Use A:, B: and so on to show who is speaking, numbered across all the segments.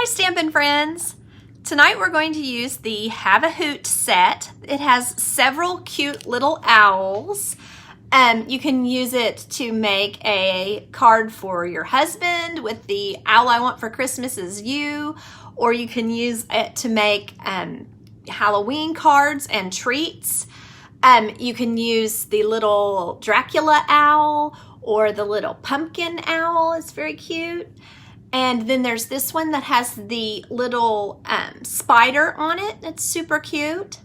A: Stampin' friends! Tonight we're going to use the Have a Hoot set. It has several cute little owls. You can use it to make a card for your husband with the owl I want for Christmas is you, or you can use it to make Halloween cards and treats. You can use the little Dracula owl or the little pumpkin owl. It's very cute. And then there's this one that has the little spider on it. It's super cute.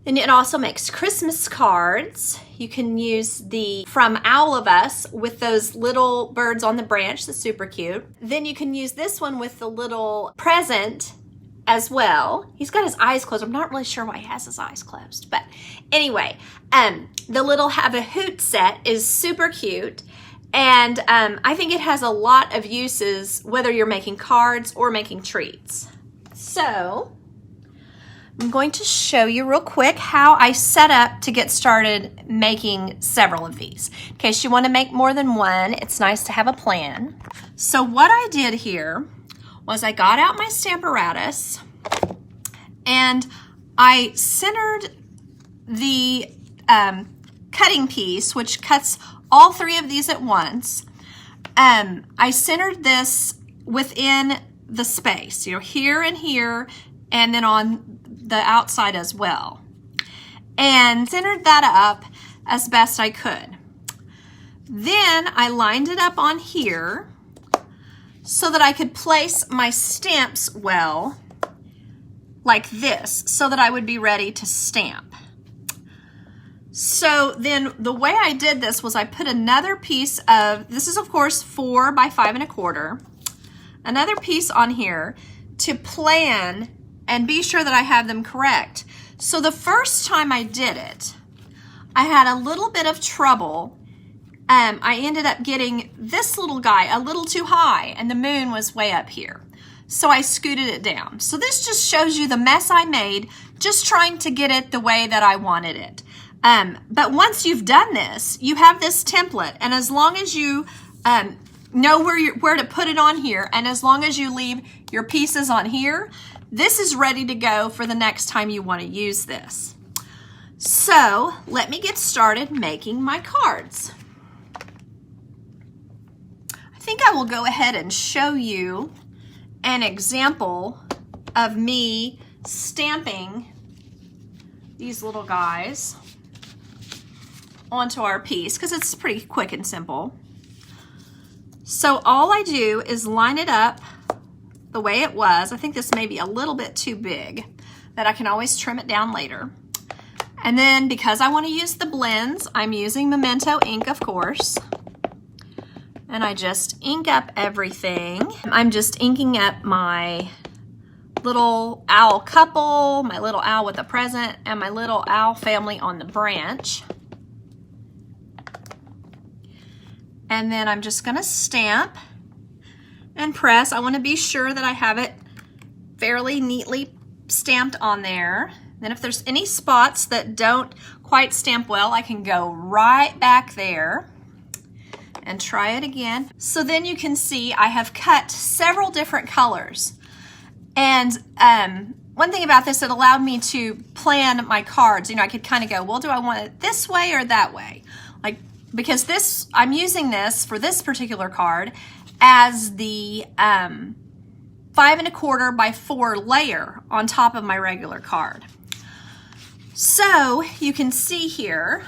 A: And it also makes Christmas cards. You can use the From Owl of Us with those little birds on the branch. That's super cute. Then you can use this one with the little present as well. He's got his eyes closed. I'm not really sure why he has his eyes closed. But anyway, the little Have a Hoot set is super cute. And I think it has a lot of uses, whether you're making cards or making treats. So I'm going to show you real quick how I set up to get started making several of these. In case you want to make more than one, it's nice to have a plan. So what I did here was I got out my Stamparatus and I centered the cutting piece, which cuts all three of these at once. I centered this within the space, here and here, and then on the outside as well. And centered that up as best I could. Then I lined it up on here so that I could place my stamps well, like this, so that I would be ready to stamp. So then the way I did this was I put another piece of, this is of course 4 by 5 1/4, another piece on here to plan and be sure that I have them correct. So the first time I did it, I had a little bit of trouble. I ended up getting this little guy a little too high and the moon was way up here. So I scooted it down. So this just shows you the mess I made just trying to get it the way that I wanted it. But once you've done this, you have this template, and as long as you know where to put it on here, and as long as you leave your pieces on here, this is ready to go for the next time you want to use this. So let me get started making my cards. I think I will go ahead and show you an example of me stamping these little guys onto our piece because it's pretty quick and simple. So all I do is line it up the way it was. I think this may be a little bit too big, but I can always trim it down later. And then because I want to use the blends, I'm using Memento ink, of course. And I just ink up everything. I'm just inking up my little owl couple, my little owl with a present, and my little owl family on the branch. And then I'm just going to stamp and press. I want to be sure that I have it fairly neatly stamped on there. Then if there's any spots that don't quite stamp well, I can go right back there and try it again. So then you can see I have cut several different colors. And one thing about this, it allowed me to plan my cards. I could kind of go, well, do I want it this way or that way? Because this, I'm using this for this particular card as the 5 1/4 by 4 layer on top of my regular card. So you can see here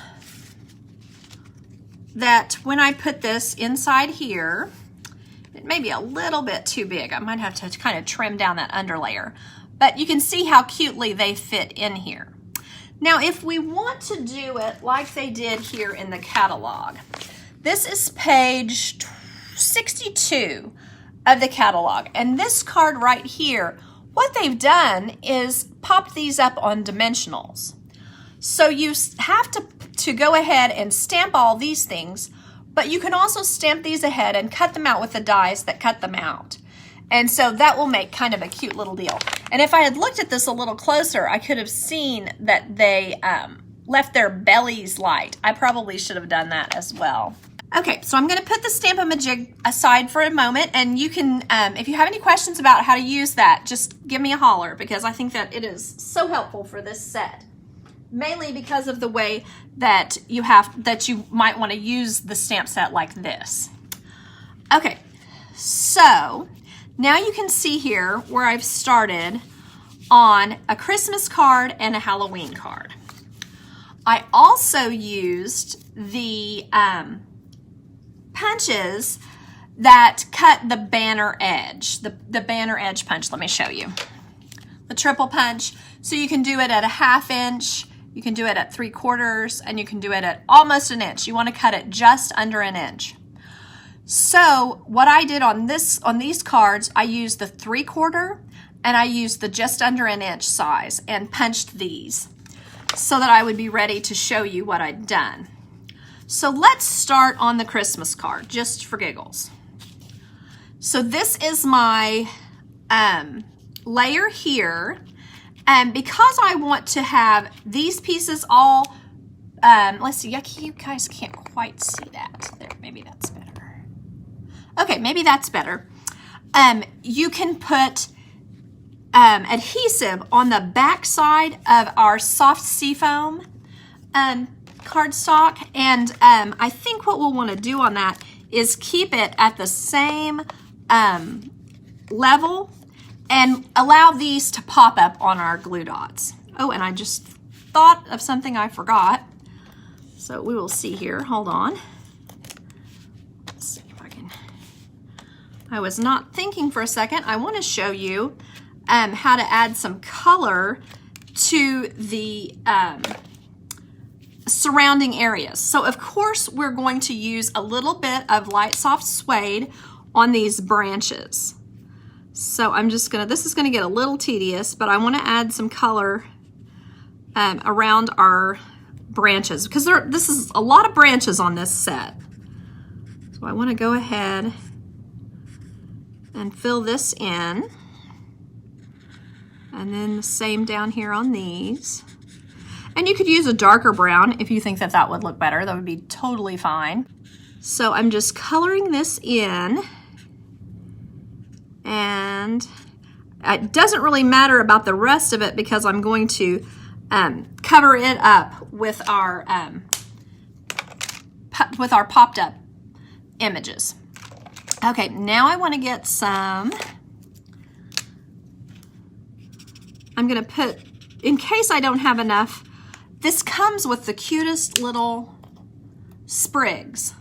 A: that when I put this inside here, it may be a little bit too big. I might have to kind of trim down that underlayer, but you can see how cutely they fit in here. Now, if we want to do it like they did here in the catalog, this is page 62 of the catalog. And this card right here, what they've done is pop these up on dimensionals. So you have to go ahead and stamp all these things, but you can also stamp these ahead and cut them out with the dies that cut them out. And so that will make kind of a cute little deal. And if I had looked at this a little closer, I could have seen that they left their bellies light. I probably should have done that as well. Okay, so I'm going to put the Stamp-A-Majig aside for a moment, and you can, if you have any questions about how to use that, just give me a holler, because I think that it is so helpful for this set. Mainly because of the way that you might want to use the stamp set like this. Okay, so now you can see here where I've started on a Christmas card and a Halloween card. I also used the punches that cut the banner edge, the banner edge punch. Let me show you. The triple punch, so you can do it at a 1/2 inch, you can do it at 3/4, and you can do it at almost an inch. You want to cut it just under an inch. So what I did on these cards, I used the 3/4 and I used the just under an inch size and punched these so that I would be ready to show you what I'd done. So let's start on the Christmas card, just for giggles. So this is my layer here, and because I want to have these pieces all, let's see, you guys can't quite see that. There, maybe that's better. Okay, maybe that's better. You can put adhesive on the back side of our soft seafoam cardstock, and I think what we'll want to do on that is keep it at the same level and allow these to pop up on our glue dots. Oh, and I just thought of something I forgot. So we will see here, hold on. Let's see if I can, I was not thinking for a second. I want to show you how to add some color to the surrounding areas. So of course we're going to use a little bit of light soft suede on these branches. So I'm just gonna, this is gonna get a little tedious, but I wanna add some color around our branches, because this is a lot of branches on this set. So I wanna go ahead and fill this in. And then the same down here on these. And you could use a darker brown if you think that that would look better. That would be totally fine. So I'm just coloring this in. And it doesn't really matter about the rest of it because I'm going to cover it up with our popped up images. Okay, now I want to get some, I'm going to put, in case I don't have enough, this comes with the cutest little sprigs.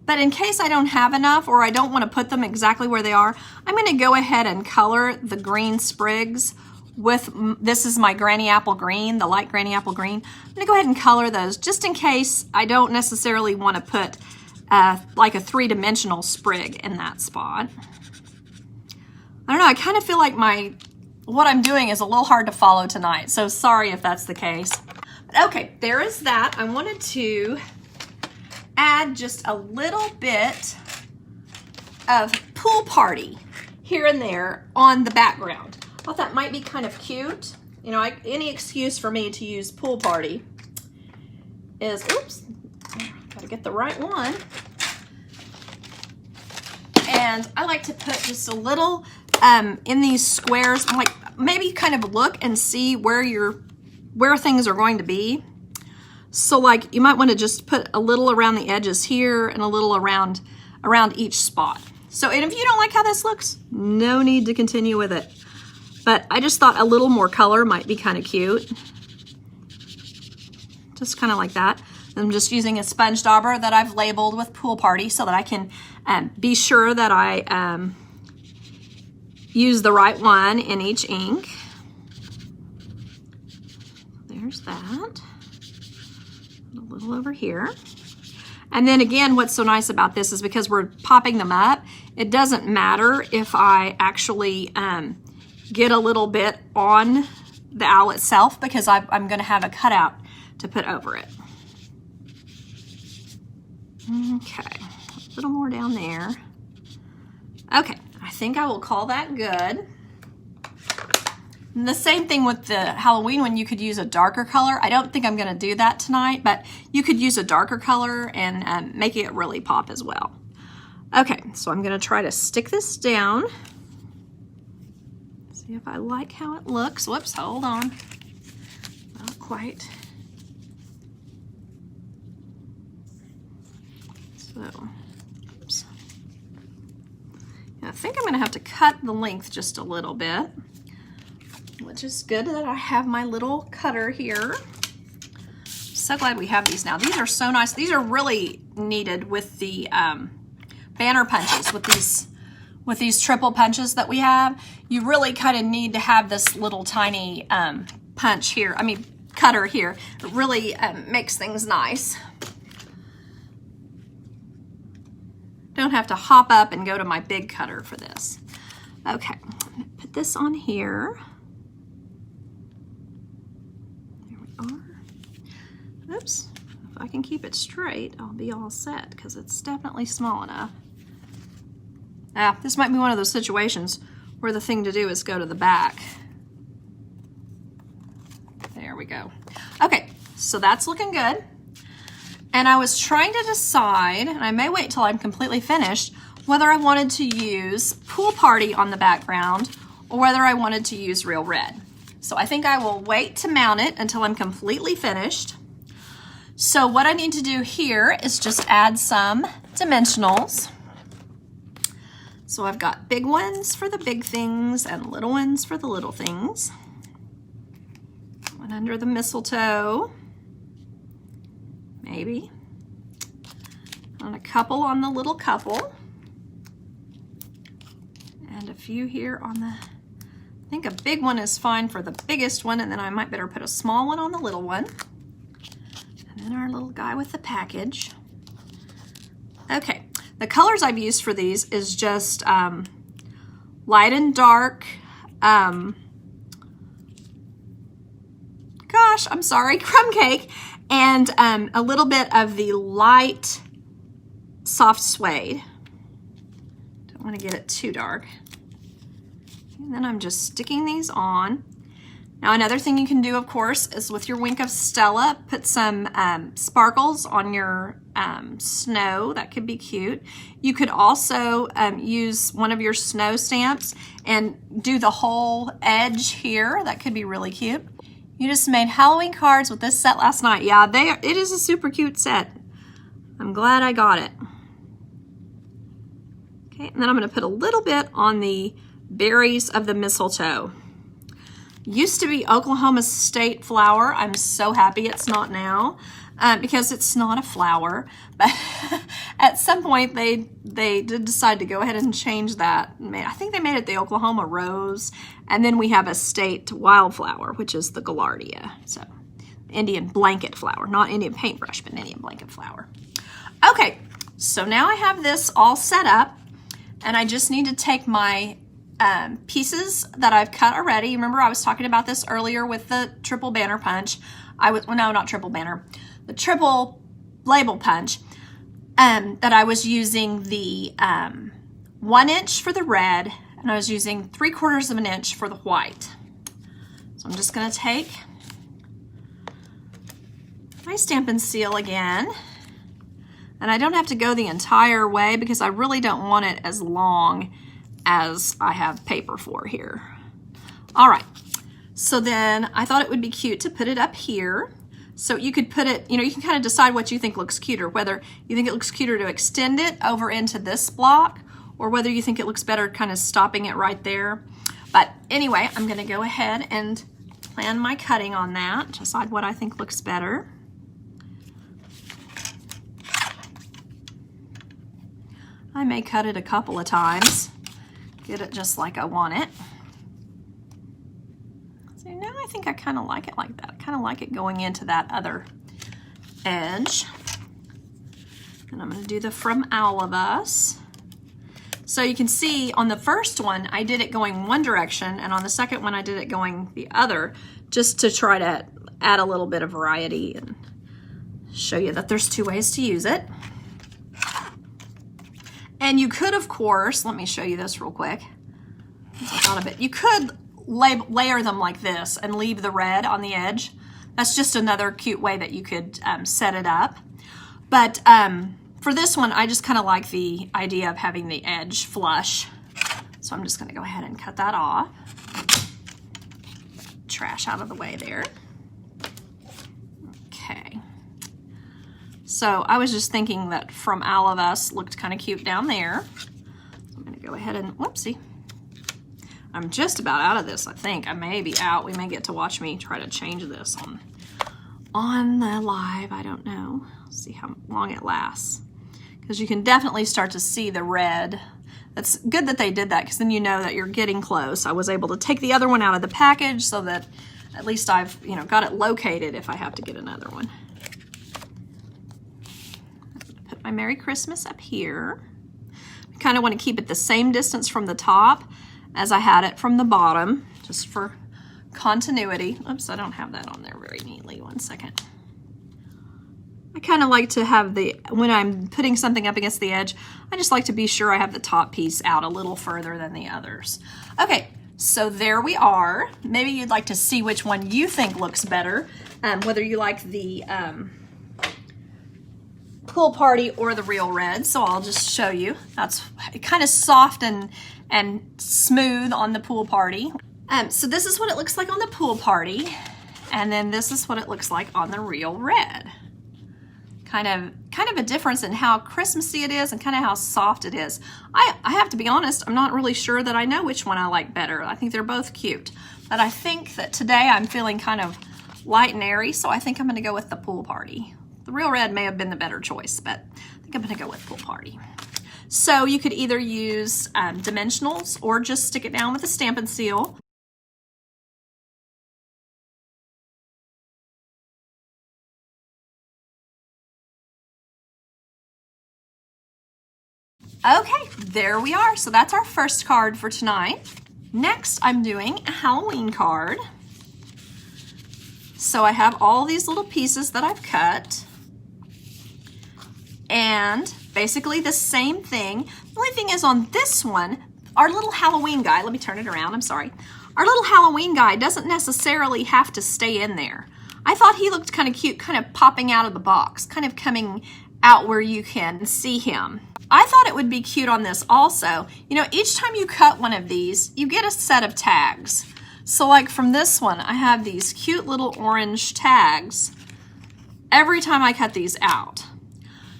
A: But in case I don't have enough, or I don't want to put them exactly where they are, I'm going to go ahead and color the green sprigs with, this is my Granny Apple Green, the light Granny Apple Green. I'm going to go ahead and color those just in case I don't necessarily want to put like a 3-dimensional sprig in that spot. I don't know, I kind of feel like what I'm doing is a little hard to follow tonight, so sorry if that's the case. But okay, there is that. I wanted to add just a little bit of pool party here and there on the background. I thought that might be kind of cute. You know, any excuse for me to use pool party is, oops, gotta get the right one. And I like to put just a little in these squares, like maybe kind of look and see where things are going to be. So like you might want to just put a little around the edges here and a little around each spot. So, and if you don't like how this looks, no need to continue with it. But I just thought a little more color might be kind of cute. Just kind of like that. I'm just using a sponge dauber that I've labeled with pool party so that I can be sure that I use the right one in each ink. There's that. A little over here. And then again, what's so nice about this is because we're popping them up, it doesn't matter if I actually get a little bit on the owl itself, because I'm going to have a cutout to put over it. Okay, a little more down there. Okay, I think I will call that good. And the same thing with the Halloween one, you could use a darker color. I don't think I'm gonna do that tonight, but you could use a darker color and make it really pop as well. Okay, so I'm gonna try to stick this down. See if I like how it looks. Whoops, hold on. Not quite. So, oops. I think I'm gonna have to cut the length just a little bit, which is good that I have my little cutter here. So glad we have these now. These are so nice. These are really needed with the banner punches, with these triple punches that we have. You really kind of need to have this little tiny punch here, cutter here. It really makes things nice. Don't have to hop up and go to my big cutter for this. Okay, put this on here. There we are. Oops, if I can keep it straight, I'll be all set because it's definitely small enough. This might be one of those situations where the thing to do is go to the back. There we go. Okay, so that's looking good. And I was trying to decide, and I may wait till I'm completely finished, whether I wanted to use Pool Party on the background or whether I wanted to use Real Red. So I think I will wait to mount it until I'm completely finished. So what I need to do here is just add some dimensionals. So I've got big ones for the big things and little ones for the little things. One under the mistletoe. Maybe. And a couple on the little couple. And a few here on the, I think a big one is fine for the biggest one, and then I might better put a small one on the little one. And then our little guy with the package. Okay, the colors I've used for these is just light and dark, crumb cake, and a little bit of the light soft suede. Don't want to get it too dark. And then I'm just sticking these on. Now another thing you can do, of course, is with your Wink of Stella, put some sparkles on your snow. That could be cute. You could also use one of your snow stamps and do the whole edge here. That could be really cute. You just made Halloween cards with this set last night. Yeah, it is a super cute set. I'm glad I got it. Okay, and then I'm gonna put a little bit on the berries of the mistletoe. Used to be Oklahoma state flower. I'm so happy it's not now because it's not a flower. But at some point they did decide to go ahead and change that. I think they made it the Oklahoma rose. And then we have a state wildflower, which is the gaillardia. So Indian blanket flower, not Indian paintbrush, but Indian blanket flower. Okay, so now I have this all set up and I just need to take my pieces that I've cut already. Remember I was talking about this earlier with the triple banner punch. The triple label punch. That I was using the 1 inch for the red and I was using 3/4 of an inch for the white. So I'm just gonna take my Stampin' Seal again. And I don't have to go the entire way because I really don't want it as long as I have paper for here. All right, so then I thought it would be cute to put it up here. So you could put it, you can kind of decide what you think looks cuter, whether you think it looks cuter to extend it over into this block or whether you think it looks better kind of stopping it right there. But anyway, I'm gonna go ahead and plan my cutting on that, decide what I think looks better. I may cut it a couple of times. Get it just like I want it. So now I think I kind of like it like that. I kind of like it going into that other edge. And I'm going to do the From All of Us. So you can see on the first one, I did it going one direction, and on the second one, I did it going the other, just to try to add a little bit of variety and show you that there's two ways to use it. And you could, of course, let me show you this real quick. I thought of it. You could layer them like this and leave the red on the edge. That's just another cute way that you could set it up. But for this one, I just kind of like the idea of having the edge flush. So I'm just going to go ahead and cut that off. Trash out of the way there. Okay. So I was just thinking that From All of Us looked kind of cute down there. So I'm going to go ahead and, whoopsie. I'm just about out of this, I think. I may be out. We may get to watch me try to change this on the live. I don't know. Let's see how long it lasts. Because you can definitely start to see the red. That's good that they did that, because then you know that you're getting close. I was able to take the other one out of the package so that at least I've, got it located if I have to get another one. Put my Merry Christmas up here. I kind of want to keep it the same distance from the top as I had it from the bottom, just for continuity. Oops, I don't have that on there very neatly. One second. I kind of like to have when I'm putting something up against the edge, I just like to be sure I have the top piece out a little further than the others. Okay, so there we are. Maybe you'd like to see which one you think looks better, whether you like the Pool Party or the Real Red. So I'll just show you. That's kind of soft and smooth on the Pool Party. So this is what it looks like on the Pool Party, and then this is what it looks like on the Real Red. Kind of a difference in how Christmassy it is and kind of how soft it is. I have to be honest, I'm not really sure that I know which one I like better. I think they're both cute, but I think that today I'm feeling kind of light and airy, so I think I'm going to go with the Pool Party. The Real Red may have been the better choice, but I think I'm going to go with Pool Party. So you could either use dimensionals or just stick it down with a Stampin' Seal. Okay, there we are. So that's our first card for tonight. Next, I'm doing a Halloween card. So I have all these little pieces that I've cut. And basically the same thing. The only thing is on this one, our little Halloween guy, let me turn it around, I'm sorry. Our little Halloween guy doesn't necessarily have to stay in there. I thought he looked kind of cute, kind of popping out of the box, kind of coming out where you can see him. I thought it would be cute on this also. Each time you cut one of these, you get a set of tags. So like from this one, I have these cute little orange tags every time I cut these out.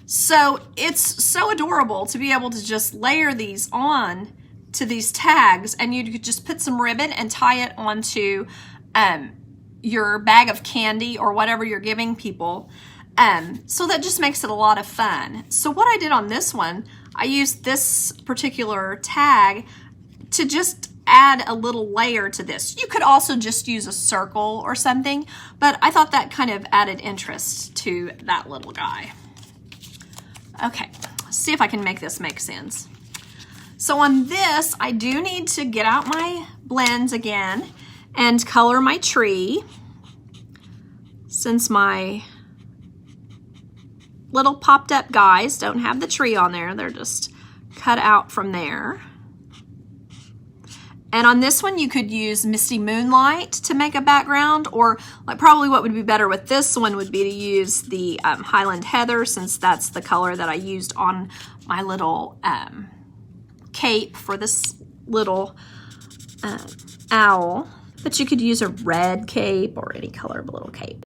A: So it's so adorable to be able to just layer these on to these tags, and you could just put some ribbon and tie it onto your bag of candy or whatever you're giving people. So that just makes it a lot of fun. So what I did on this one, I used this particular tag to just add a little layer to this. You could also just use a circle or something, but I thought that kind of added interest to that little guy. Okay, let's see if I can make this make sense. So on this, I do need to get out my blends again and color my tree, since my little popped up guys don't have the tree on there. They're just cut out from there. And on this one, you could use Misty Moonlight to make a background, or like probably what would be better with this one would be to use the Highland Heather, since that's the color that I used on my little cape for this little owl. But you could use a red cape or any color of a little cape.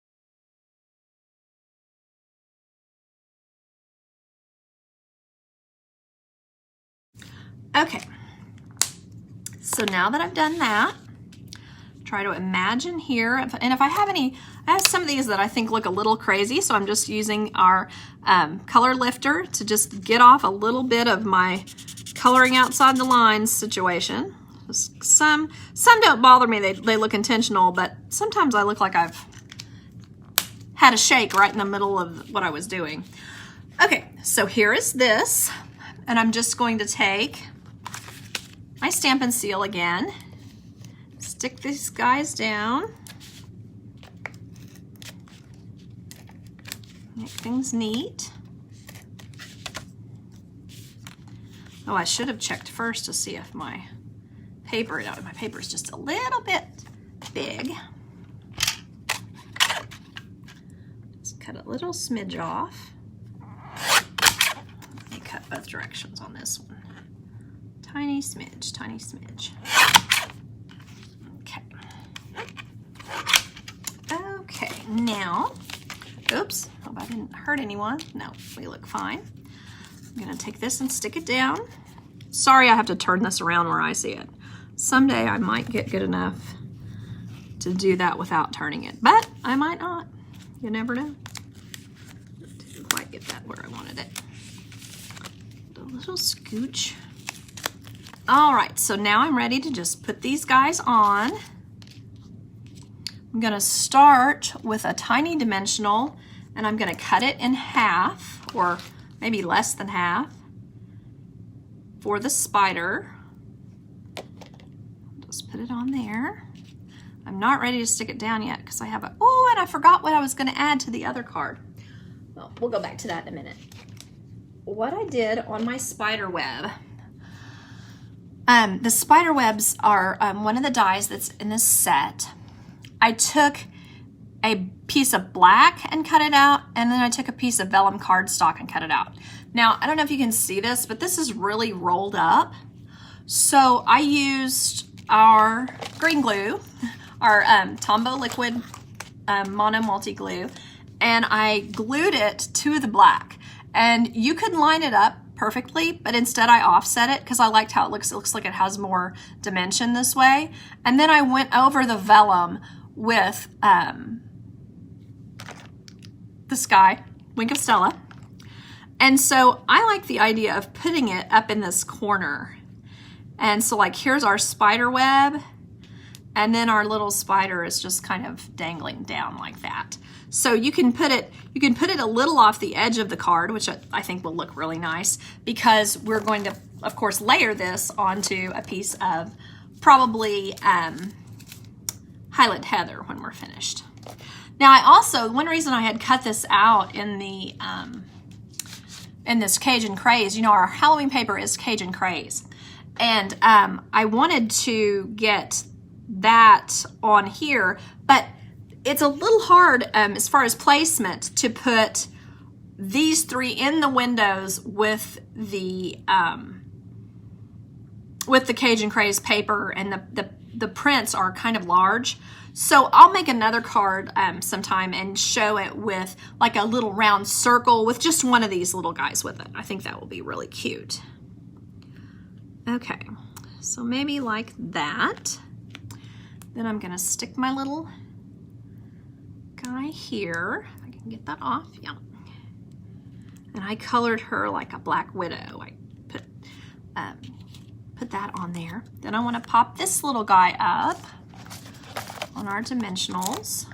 A: Okay, so now that I've done that, try to imagine here, and if I have any, I have some of these that I think look a little crazy, so I'm just using our color lifter to just get off a little bit of my coloring outside the lines situation. Just some don't bother me, they look intentional, but sometimes I look like I've had a shake right in the middle of what I was doing. Okay, so here is this, and I'm just going to take my Stampin' Seal again, stick these guys down, make things neat. Oh, I should have checked first to see if my paper. My paper is just a little bit big. Just cut a little smidge off. Let me cut both directions on this one. Tiny smidge, tiny smidge. Okay. Okay, now, oops, hope I didn't hurt anyone. No, we look fine. I'm gonna take this and stick it down. Sorry I have to turn this around where I see it. Someday I might get good enough to do that without turning it, but I might not. You never know. Didn't quite get that where I wanted it. A little scooch. All right, so now I'm ready to just put these guys on. I'm gonna start with a tiny dimensional and I'm gonna cut it in half, or maybe less than half, for the spider. Just put it on there. I'm not ready to stick it down yet because I have a, oh, and I forgot what I was gonna add to the other card. Well, we'll go back to that in a minute. What I did on my spider web, the spider webs are one of the dies that's in this set. I took a piece of black and cut it out, and then I took a piece of vellum cardstock and cut it out. Now, I don't know if you can see this, but this is really rolled up. So I used our green glue, our Tombow liquid mono multi glue, and I glued it to the black. And you could line it up perfectly, but instead I offset it because I liked how it looks. It looks like it has more dimension this way. And then I went over the vellum with this guy, Wink of Stella. And so I like the idea of putting it up in this corner. And so like here's our spider web, and then our little spider is just kind of dangling down like that. So you can put it a little off the edge of the card, which I think will look really nice, because we're going to, of course, layer this onto a piece of probably Highland Heather when we're finished. Now I also, one reason I had cut this out in the in this Cajun Craze, you know, our Halloween paper is Cajun Craze, and I wanted to get that on here, but it's a little hard as far as placement to put these three in the windows with the Cajun Craze paper, and the prints are kind of large. So I'll make another card sometime and show it with like a little round circle with just one of these little guys with it. I think that will be really cute. Okay, so maybe like that. Then I'm gonna stick my little guy here. If I can get that off, yeah. And I colored her like a black widow. I put that on there. Then I want to pop this little guy up on our dimensionals.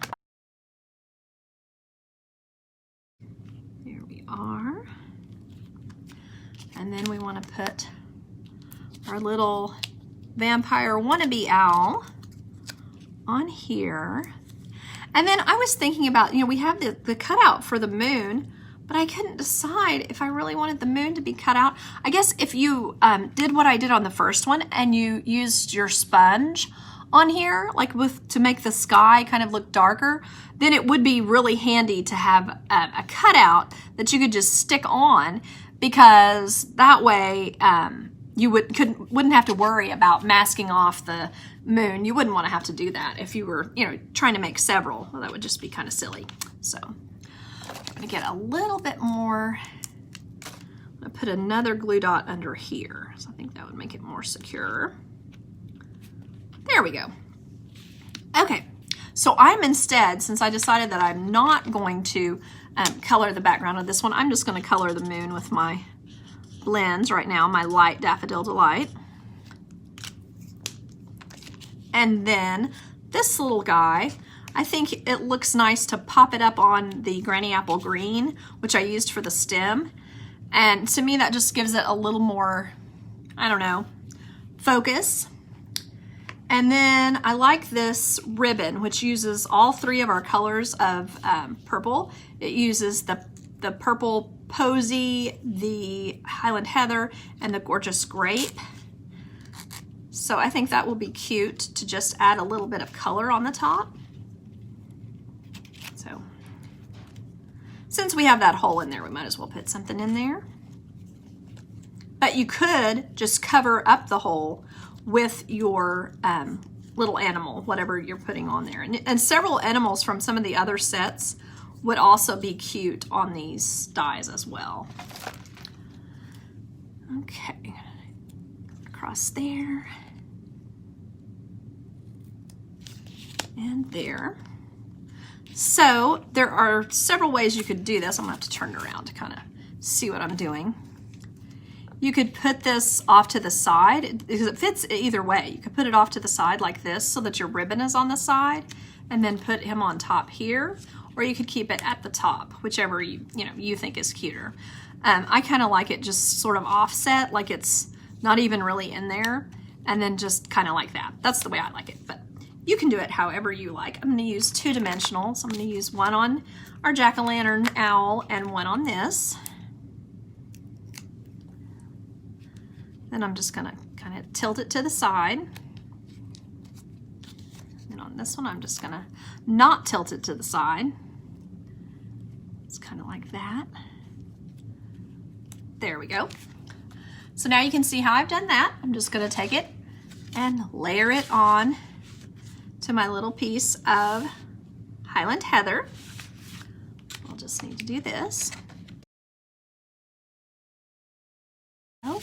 A: There we are. And then we want to put our little vampire wannabe owl on here. And then I was thinking about, you know, we have the cutout for the moon, but I couldn't decide if I really wanted the moon to be cut out. I guess if you did what I did on the first one and you used your sponge on here, like to make the sky kind of look darker, then it would be really handy to have a cutout that you could just stick on, because that way you wouldn't have to worry about masking off the moon. You wouldn't want to have to do that if you were, you know, trying to make several. Well, that would just be kind of silly. So I'm going to get a little bit more. I'm going to put another glue dot under here. So I think that would make it more secure. There we go. Okay, so I'm instead, since I decided that I'm not going to color the background of this one, I'm just going to color the moon with my blends right now, my light Daffodil Delight. And then this little guy, I think it looks nice to pop it up on the Granny Apple Green, which I used for the stem. And to me, that just gives it a little more, I don't know, focus. And then I like this ribbon, which uses all three of our colors of purple. It uses the purple Posy, the Highland Heather, and the Gorgeous Grape. So I think that will be cute to just add a little bit of color on the top. So since we have that hole in there, we might as well put something in there. But you could just cover up the hole with your little animal, whatever you're putting on there. And several animals from some of the other sets would also be cute on these dies as well. Okay, across there and there. So there are several ways you could do this. I'm gonna have to turn it around to kind of see what I'm doing. You could put this off to the side because it fits either way. You could put it off to the side like this so that your ribbon is on the side and then put him on top here, or you could keep it at the top, whichever you think is cuter. I kind of like it just sort of offset, like it's not even really in there, and then just kind of like that. That's the way I like it, but you can do it however you like. I'm going to use 2-dimensional, so I'm going to use one on our jack-o'-lantern owl and one on this. Then I'm just going to kind of tilt it to the side. And on this one, I'm just going to not tilt it to the side. It's kind of like that. There we go. So now you can see how I've done that. I'm just going to take it and layer it on to my little piece of Highland Heather. I'll just need to do this. Oh,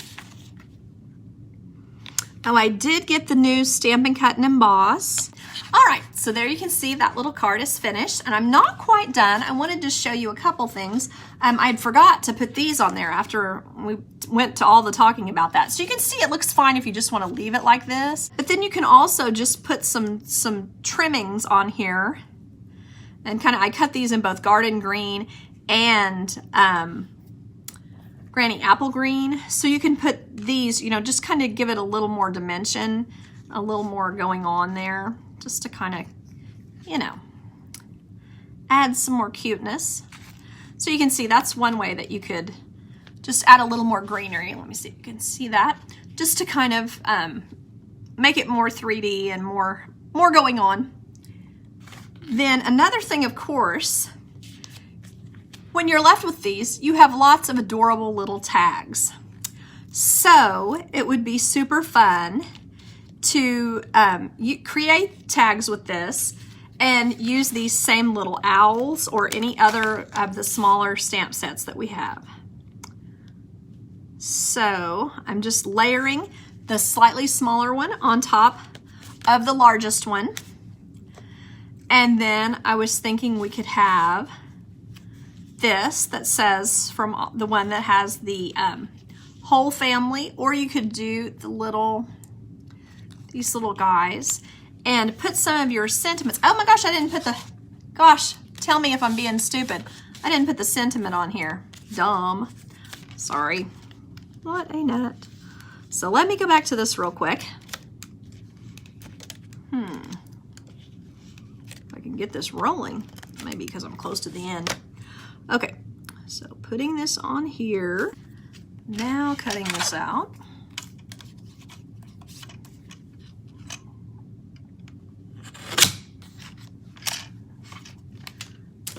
A: I did get the new Stampin' Cut and Emboss. All right, so there you can see that little card is finished, and I'm not quite done. I wanted to show you a couple things. I'd forgot to put these on there after we went to all the talking about that. So you can see it looks fine if you just want to leave it like this. But then you can also just put some trimmings on here. And I cut these in both garden green and Granny Apple Green. So you can put these, just kind of give it a little more dimension, a little more going on there, just to kind of, add some more cuteness. So you can see that's one way that you could just add a little more greenery. Let me see if you can see that. Just to kind of make it more 3D and more going on. Then another thing, of course, when you're left with these, you have lots of adorable little tags. So it would be super fun to create tags with this and use these same little owls or any other of the smaller stamp sets that we have. So I'm just layering the slightly smaller one on top of the largest one. And then I was thinking we could have this that says from the one that has the whole family, or you could do these little guys and put some of your sentiments. Oh my gosh, I didn't put gosh, tell me if I'm being stupid. I didn't put the sentiment on here. Dumb. Sorry. What a nut. So let me go back to this real quick. If I can get this rolling, maybe because I'm close to the end. Okay, so putting this on here, now cutting this out.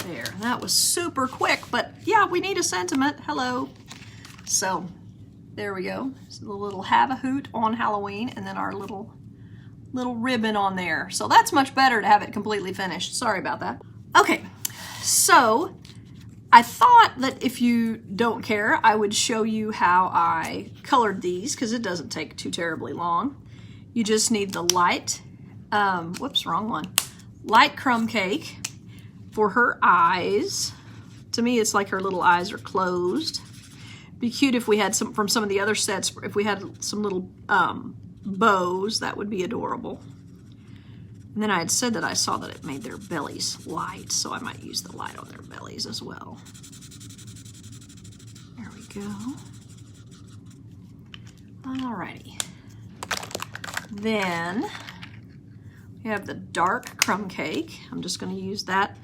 A: There, that was super quick, but yeah, we need a sentiment. Hello. So there we go. So the little have a hoot on Halloween, and then our little ribbon on there. So that's much better to have it completely finished. Sorry about that. Okay, so I thought that if you don't care, I would show you how I colored these because it doesn't take too terribly long. You just need the light, whoops, wrong one. Light crumb cake for her eyes. To me, it's like her little eyes are closed. Be cute if we had some from some of the other sets, if we had some little bows, that would be adorable. And then I had said that I saw that it made their bellies light, so I might use the light on their bellies as well. There we go. Alrighty. Then we have the dark crumb cake. I'm just going to use that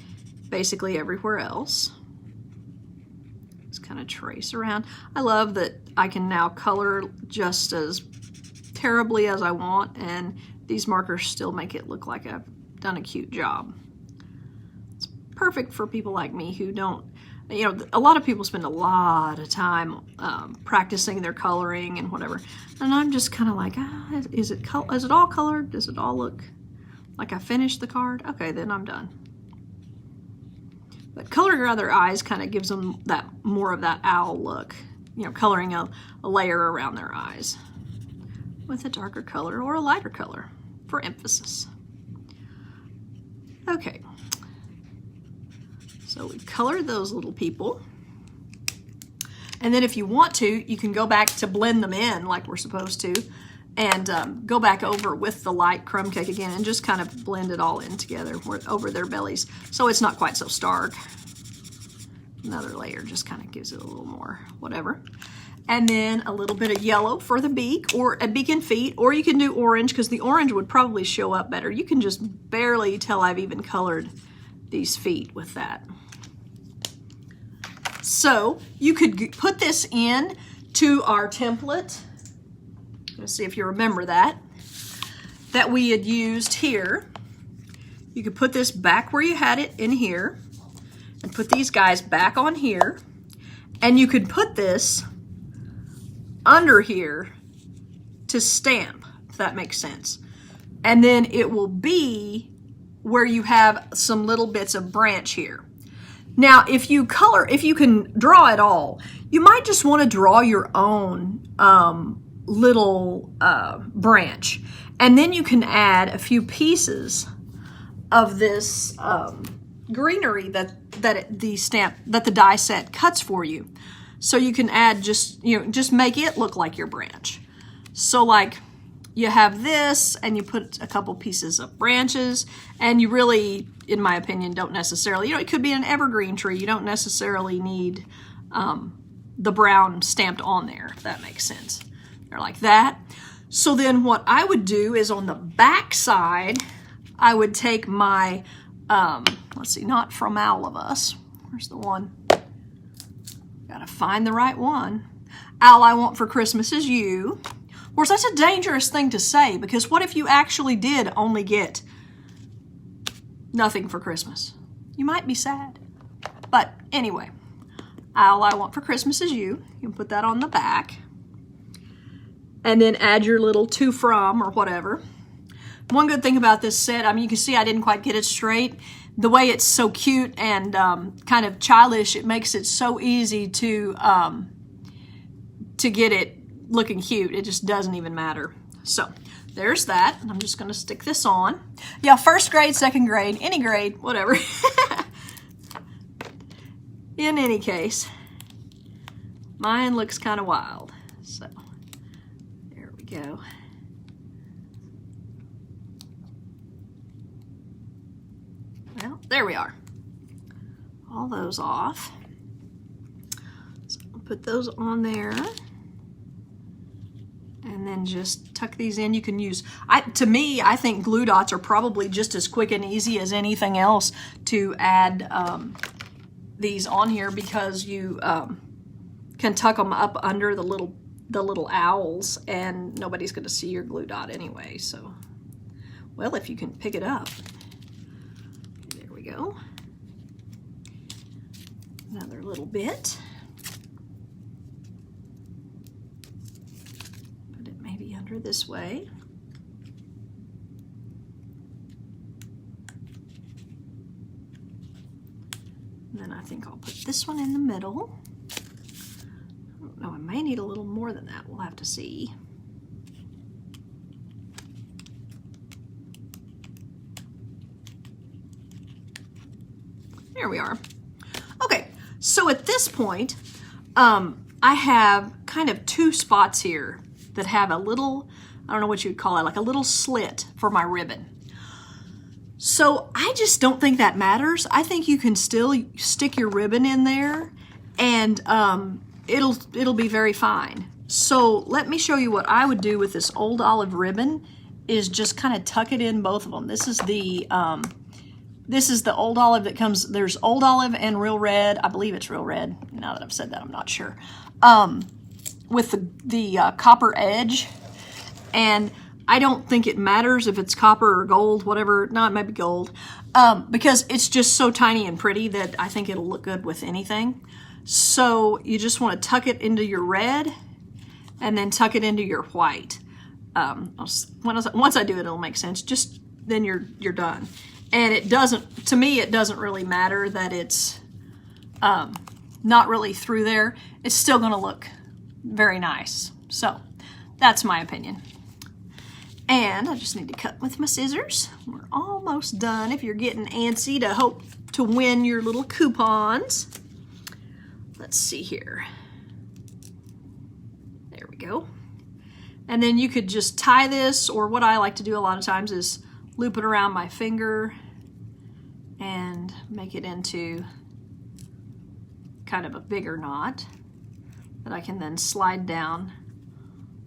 A: basically everywhere else. Just kind of trace around. I love that I can now color just as terribly as I want, and these markers still make it look like I've done a cute job. It's perfect for people like me who don't, you know, a lot of people spend a lot of time practicing their coloring and whatever, and I'm just kind of like, is it all colored? Does it all look like I finished the card? Okay, then I'm done. But coloring around their eyes kind of gives them that more of that owl look, you know, coloring a layer around their eyes with a darker color or a lighter color for emphasis. Okay, so we colored those little people. And then if you want to, you can go back to blend them in like we're supposed to, and go back over with the light crumb cake again and just kind of blend it all in together over their bellies so it's not quite so stark. Another layer just kind of gives it a little more whatever. And then a little bit of yellow for the beak, or a beak and feet, or you can do orange because the orange would probably show up better. You can just barely tell I've even colored these feet with that. So you could put this in to our template. Let's see if you remember that we had used here. You could put this back where you had it in here and put these guys back on here, and you could put this under here to stamp, if that makes sense. And then it will be where you have some little bits of branch here. Now, if you can draw it all, you might just want to draw your own little branch, and then you can add a few pieces of this greenery that the die set cuts for you. So you can add just make it look like your branch. So like you have this and you put a couple pieces of branches, and you really, in my opinion, don't necessarily, it could be an evergreen tree. You don't necessarily need the brown stamped on there, if that makes sense. They're like that. So then what I would do is on the back side, I would take my, let's see, not From Owl of Us. Where's the one? Gotta find the right one. Owl I Want for Christmas Is You. Of course, that's a dangerous thing to say, because what if you actually did only get nothing for Christmas? You might be sad. But anyway, Owl I Want for Christmas Is You. You can put that on the back. And then add your little to from or whatever. One good thing about this set, I mean, you can see I didn't quite get it straight. The way it's so cute and kind of childish, it makes it so easy to get it looking cute. It just doesn't even matter. So there's that. I'm just going to stick this on. Yeah, first grade, second grade, any grade, whatever. In any case, mine looks kind of wild. So there we go. Well, there we are. All those off. So I'll put those on there. And then just tuck these in. You can use, to me, I think glue dots are probably just as quick and easy as anything else to add these on here, because you can tuck them up under the little owls, and nobody's going to see your glue dot anyway. So, well, if you can pick it up. There we go. Another little bit. Put it maybe under this way. And then I think I'll put this one in the middle. I don't know, I may need a little more than that. We'll have to see. There we are. Okay, so at this point, I have kind of two spots here that have a little, I don't know what you'd call it, like a little slit for my ribbon. So I just don't think that matters. I think you can still stick your ribbon in there, and it'll be very fine. So let me show you what I would do with this old olive ribbon, is just kind of tuck it in both of them. This is the old olive that comes, there's old olive and real red. I believe it's real red. Now that I've said that, I'm not sure. With the copper edge.
B: And I don't think it matters if it's copper or gold, whatever. No, it might be gold. Because it's just so tiny and pretty that I think it'll look good with anything. So you just want to tuck it into your red and then tuck it into your white. Once I do it, it'll make sense. Just then you're done. And it doesn't, to me, it doesn't really matter that it's not really through there. It's still going to look very nice. So that's my opinion. And I just need to cut with my scissors. We're almost done if you're getting antsy to hope to win your little coupons. Let's see here. There we go. And then you could just tie this, or what I like to do a lot of times is loop it around my finger and make it into kind of a bigger knot that I can then slide down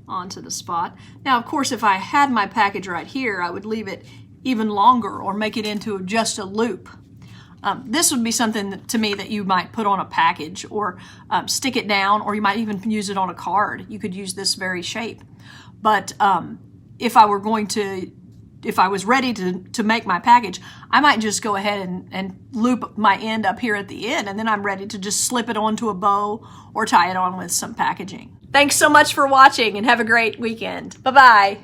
B: onto the spot. Now, of course, if I had my package right here, I would leave it even longer or make it into just a loop. This would be something that, to me, that you might put on a package or stick it down, or you might even use it on a card. You could use this very shape. But if I was ready to make my package, I might just go ahead and loop my end up here at the end, and then I'm ready to just slip it onto a bow or tie it on with some packaging. Thanks so much for watching, and have a great weekend. Bye-bye.